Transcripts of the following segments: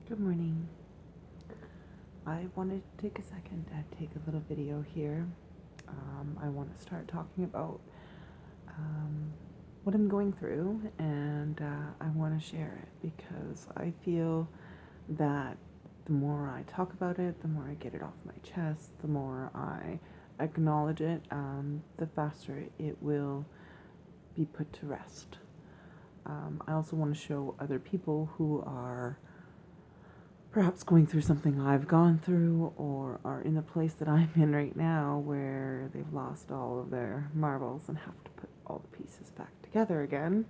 Good morning. I wanted to take a second to take a little video here. I want to start talking about um, what I'm going through, and I want to share it because I feel that the more I talk about it, the more I get it off my chest, the more I acknowledge it, the faster it will be put to rest. I also want to show other people who are perhaps going through something I've gone through or are in the place that I'm in right now where they've lost all of their marbles and have to put all the pieces back together again.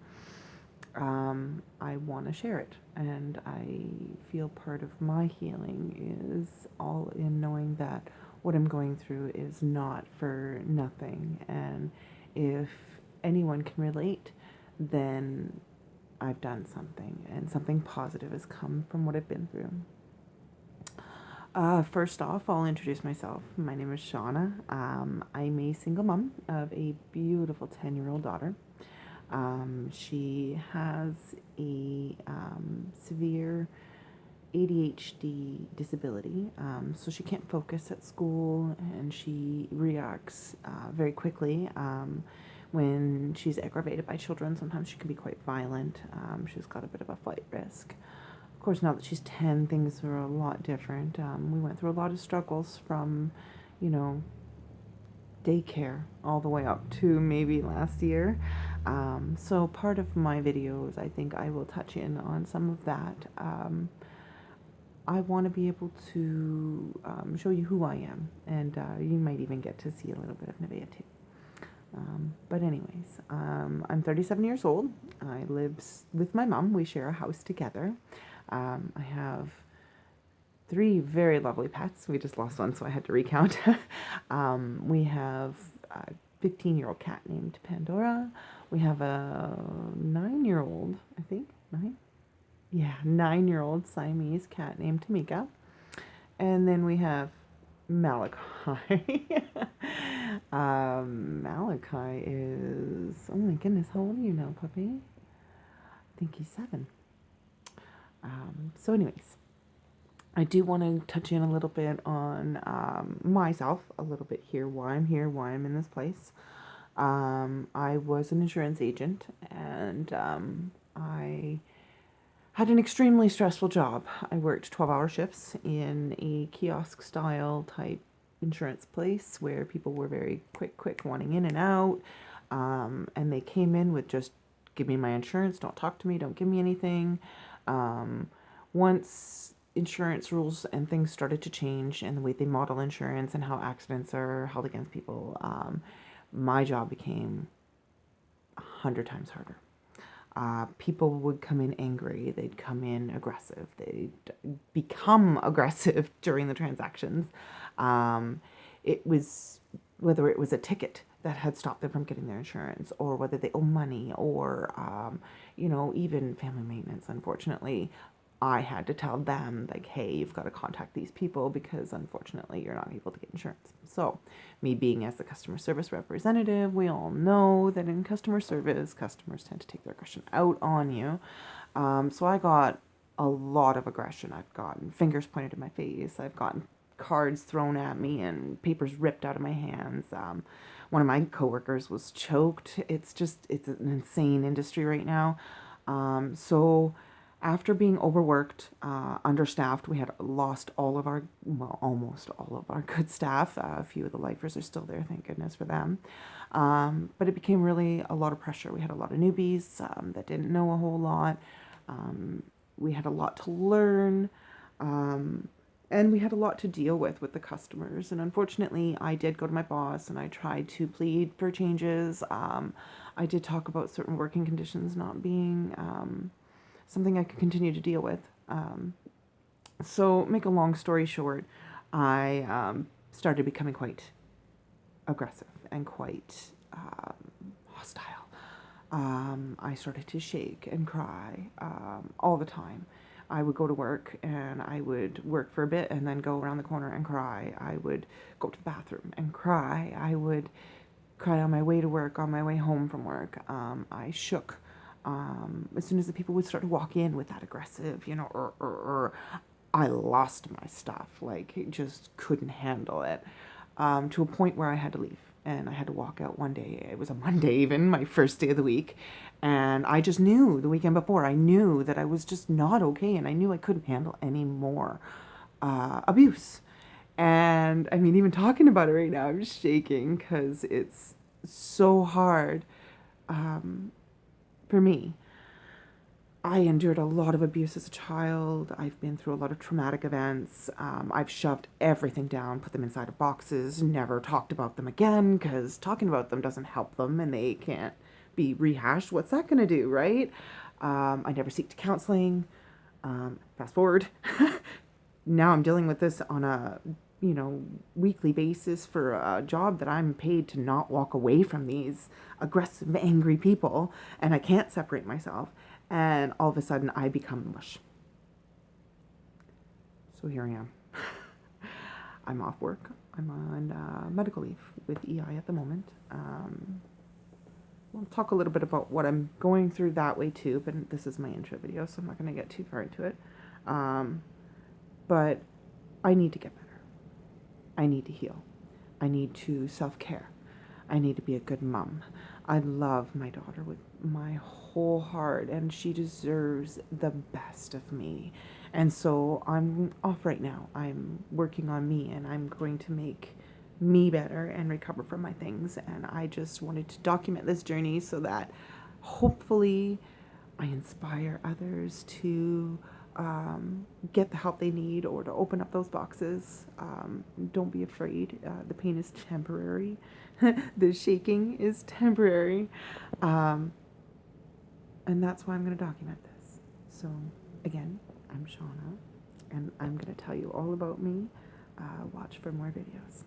I want to share it, and I feel part of my healing is all in knowing that what I'm going through is not for nothing, and if anyone can relate, then I've done something, and something positive has come from what I've been through. First off, I'll introduce myself. My name is Shauna. I'm a single mom of a beautiful 10-year-old daughter. She has a severe ADHD disability, so she can't focus at school, and she reacts very quickly. When she's aggravated by children, sometimes she can be quite violent. She's got a bit of a flight risk. Of course, now that she's 10, things are a lot different. We went through a lot of struggles from, you know, daycare all the way up to maybe last year. So part of my videos, I think I will touch in on some of that. I want to be able to show you who I am, and you might even get to see a little bit of Nevaeh too. But anyways, I'm 37 years old. I live with my mom. We share a house together. I have 3 very lovely pets. We just lost one, so I had to recount. We have a 15-year-old cat named Pandora. We have a 9-year-old, I think, 9? Yeah, 9-year-old Siamese cat named Tamika. And then we have Malachi. Malachi is, oh my goodness, how old are you now, puppy? I think he's 7. So anyways, I do want to touch in a little bit on myself, a little bit here, why I'm here, why I'm in this place. I was an insurance agent, and I had an extremely stressful job. I worked 12-hour shifts in a kiosk style type insurance place where people were very quick wanting in and out. And they came in with just, give me my insurance, don't talk to me, don't give me anything. Once insurance rules and things started to change and the way they model insurance and how accidents are held against people, my job became 100 times harder. People would come in angry, they'd come in aggressive, they'd become aggressive during the transactions. It was whether it was a ticket that had stopped them from getting their insurance, or whether they owe money, or even family maintenance. Unfortunately, I had to tell them, like, hey, you've got to contact these people because unfortunately you're not able to get insurance. So, me being as the customer service representative, we all know that in customer service, customers tend to take their aggression out on you. So I got a lot of aggression. I've gotten fingers pointed at my face. I've gotten cards thrown at me and papers ripped out of my hands. One of my coworkers was choked. It's an insane industry right now. So after being overworked, understaffed, we had lost all of our, well, almost all of our good staff. A few of the lifers are still there, thank goodness for them. But it became really a lot of pressure. We had a lot of newbies that didn't know a whole lot. We had a lot to learn. And we had a lot to deal with the customers. And unfortunately, I did go to my boss and I tried to plead for changes. I did talk about certain working conditions not being something I could continue to deal with. So, make a long story short, I started becoming quite aggressive and quite hostile. I started to shake and cry all the time. I would go to work and I would work for a bit and then go around the corner and cry. I would go to the bathroom and cry. I would cry on my way to work, on my way home from work. I shook. As soon as the people would start to walk in with that aggressive, I lost my stuff. Like, just couldn't handle it, to a point where I had to leave. And I had to walk out one day. It was a Monday, even my first day of the week. And I just knew the weekend before, I knew that I was just not okay. And I knew I couldn't handle any more abuse. And I mean, even talking about it right now, I'm just shaking because it's so hard for me. I endured a lot of abuse as a child. I've been through a lot of traumatic events. I've shoved everything down, put them inside of boxes, never talked about them again because talking about them doesn't help them and they can't be rehashed. What's that going to do, right? I never seeked counseling. Fast forward. Now I'm dealing with this on a weekly basis for a job that I'm paid to not walk away from these aggressive, angry people, and I can't separate myself. And all of a sudden, I become mush. So here I am. I'm off work. I'm on medical leave with EI at the moment. We'll talk a little bit about what I'm going through that way too, but this is my intro video, so I'm not going to get too far into it. But I need to get better. I need to heal. I need to self-care. I need to be a good mom. I love my daughter with my whole heart, and she deserves the best of me. And so I'm off right now. I'm working on me, and I'm going to make me better and recover from my things. And I just wanted to document this journey so that hopefully I inspire others to get the help they need or to open up those boxes. Don't be afraid. The pain is temporary. The shaking is temporary. And that's why I'm going to document this. So again, I'm Shauna, and I'm going to tell you all about me. Watch for more videos.